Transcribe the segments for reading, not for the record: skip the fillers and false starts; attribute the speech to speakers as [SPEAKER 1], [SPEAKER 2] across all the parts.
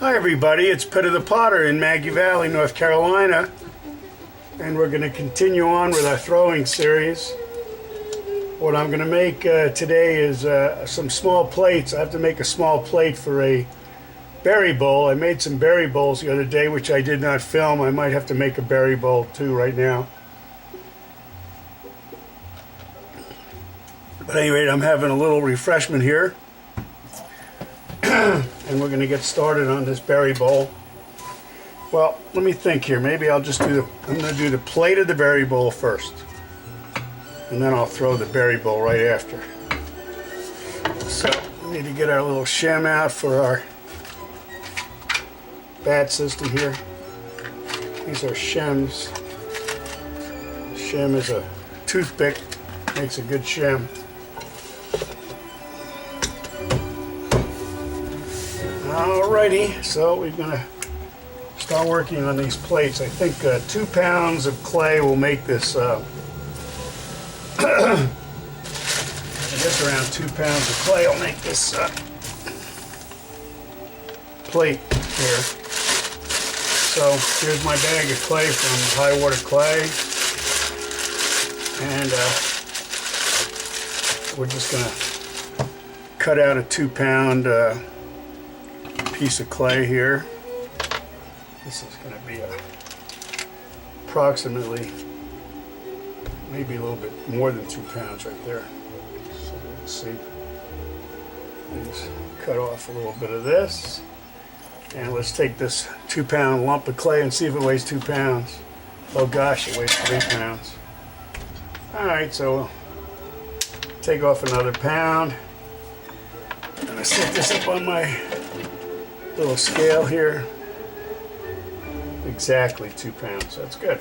[SPEAKER 1] Hi everybody, it's Pitta the Potter in Maggie Valley, North Carolina, and we're going to continue on with our throwing series. What I'm going to make today is some small plates. I have to make a small plate for a berry bowl. I made some berry bowls the other day, which I did not film. I might have to make a berry bowl too right now. But anyway, I'm having a little refreshment here. And we're going to get started on this berry bowl. Well, let me think here. Maybe I'll just I'm going to do the plate of the berry bowl first. And then I'll throw the berry bowl right after. So, we need to get our little shim out for our bat system here. These are shims. Shim is a toothpick. Makes a good shim. Alrighty, so we're going to start working on these plates. I think 2 pounds of clay will make this, I guess around 2 pounds of clay will make this plate here. So here's my bag of clay from High Water Clay. And we're just going to cut out a 2 pound piece of clay here. This is going to be approximately maybe a little bit more than 2 pounds right there. So let's see. Let's cut off a little bit of this, and let's take this 2 pound lump of clay and see if it weighs 2 pounds. Oh gosh, it weighs 3 pounds. Alright, so we'll take off another pound. I'm going to set this up on my little scale here. Exactly 2 pounds. That's good.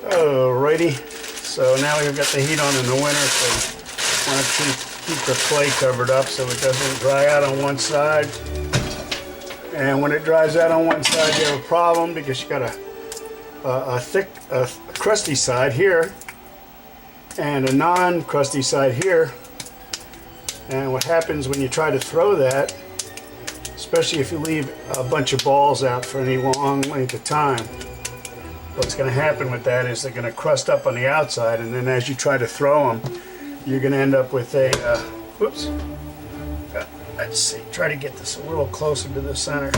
[SPEAKER 1] Alrighty. So now we've got the heat on in the winter, so I want to keep the clay covered up so it doesn't dry out on one side. And when it dries out on one side, you have a problem because you got a thick, crusty side here and a non-crusty side here. And what happens when you try to throw that, especially if you leave a bunch of balls out for any long length of time, what's going to happen with that is they're going to crust up on the outside, and then as you try to throw them, you're going to end up with a, whoops, let's see, try to get this a little closer to the center.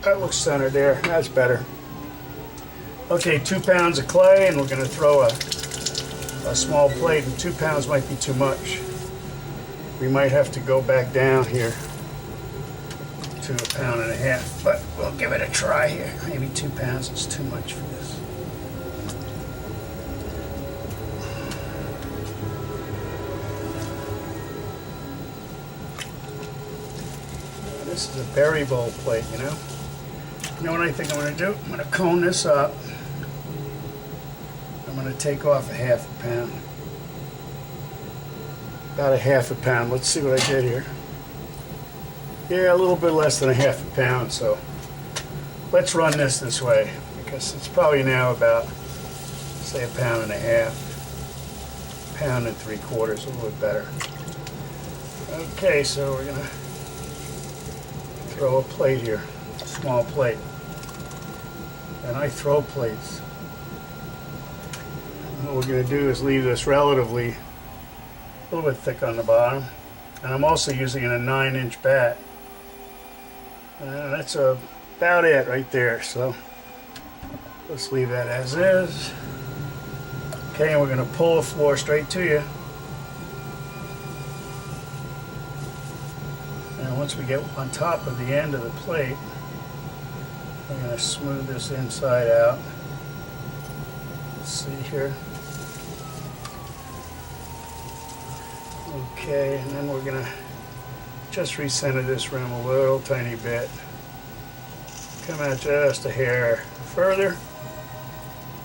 [SPEAKER 1] That looks centered there, that's better. Okay, 2 pounds of clay, and we're going to throw a small plate, and 2 pounds might be too much. We might have to go back down here to 1.5 pounds, but we'll give it a try here. Maybe 2 pounds is too much for this. This is a berry bowl plate, you know. You know what I think I'm going to do? I'm going to cone this up. I'm going to take off 1/2 pound. About 1/2 pound. Let's see what I did here. Yeah, a little bit less than 1/2 pound, so let's run this way because it's probably now about, say, 1.5 pounds, 1.75 pounds, a little bit better. Okay, so we're gonna throw a plate here, a small plate, and I throw plates. What we're gonna do is leave this relatively a little bit thick on the bottom, and I'm also using a 9-inch bat. That's about it right there, so let's leave that as is. Okay, and we're going to pull the floor straight to you. And once we get on top of the end of the plate, we're going to smooth this inside out. Let's see here. Okay, and then we're going to just recenter this rim a little tiny bit. Come out just a hair further.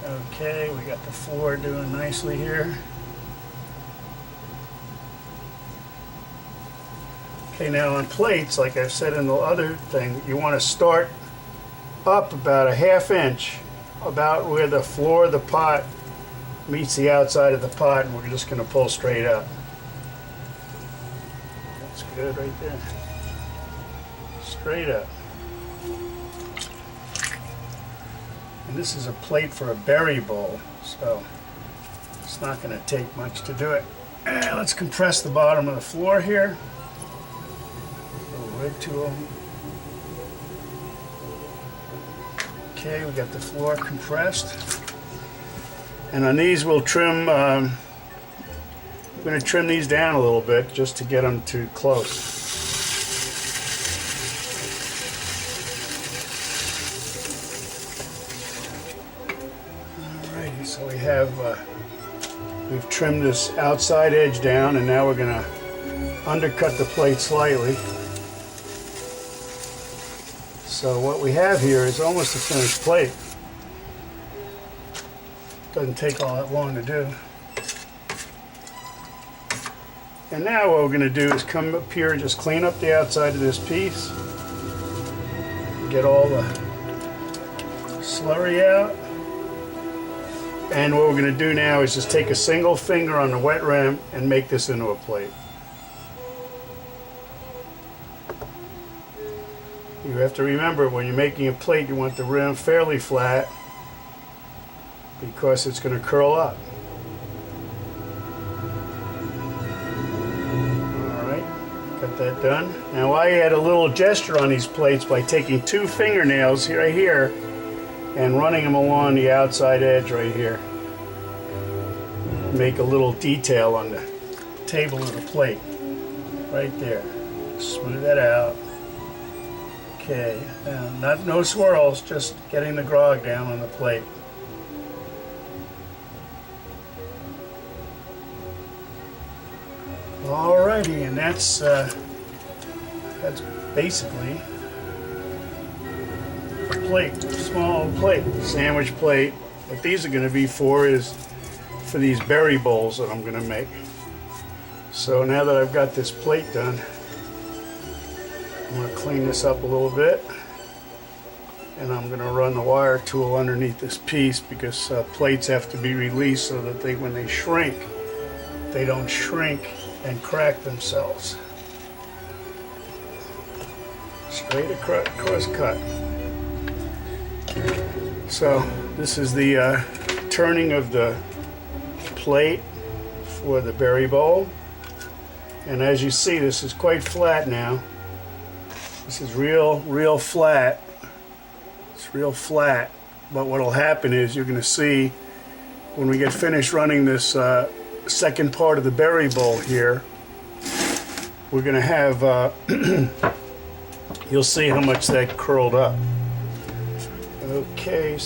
[SPEAKER 1] Okay, we got the floor doing nicely here. Okay, now on plates, like I've said in the other thing, you want to start up about 1/2 inch, about where the floor of the pot meets the outside of the pot, and we're just going to pull straight up. That's good right there. straight up. And this is a plate for a berry bowl, so it's not going to take much to do it. And let's compress the bottom of the floor here. Little rig tool. Okay, we got the floor compressed. And on these we'll trim, I'm going to trim these down a little bit just to get them too close. Alrighty, so we have, we've trimmed this outside edge down, and now we're going to undercut the plate slightly. So what we have here is almost a finished plate. Doesn't take all that long to do. And now what we're going to do is come up here and just clean up the outside of this piece. Get all the slurry out. And what we're going to do now is just take a single finger on the wet rim and make this into a plate. You have to remember, when you're making a plate, you want the rim fairly flat, because it's going to curl up. Alright, got that done. Now I add a little gesture on these plates by taking two fingernails right here and running them along the outside edge right here. Make a little detail on the table of the plate. Right there. Smooth that out. Okay, no swirls, just getting the grog down on the plate. Alrighty, and that's basically a plate, small plate, sandwich plate. What these are going to be for is for these berry bowls that I'm going to make. So now that I've got this plate done, I'm going to clean this up a little bit, and I'm going to run the wire tool underneath this piece, because plates have to be released so that when they shrink, they don't shrink and crack themselves. Straight across cut. So this is the turning of the plate for the berry bowl, and as you see, this is quite flat now. This is real flat. It's real flat, but what will happen is you're going to see when we get finished running this second part of the berry bowl here, we're going to have you'll see how much that curled up. Okay.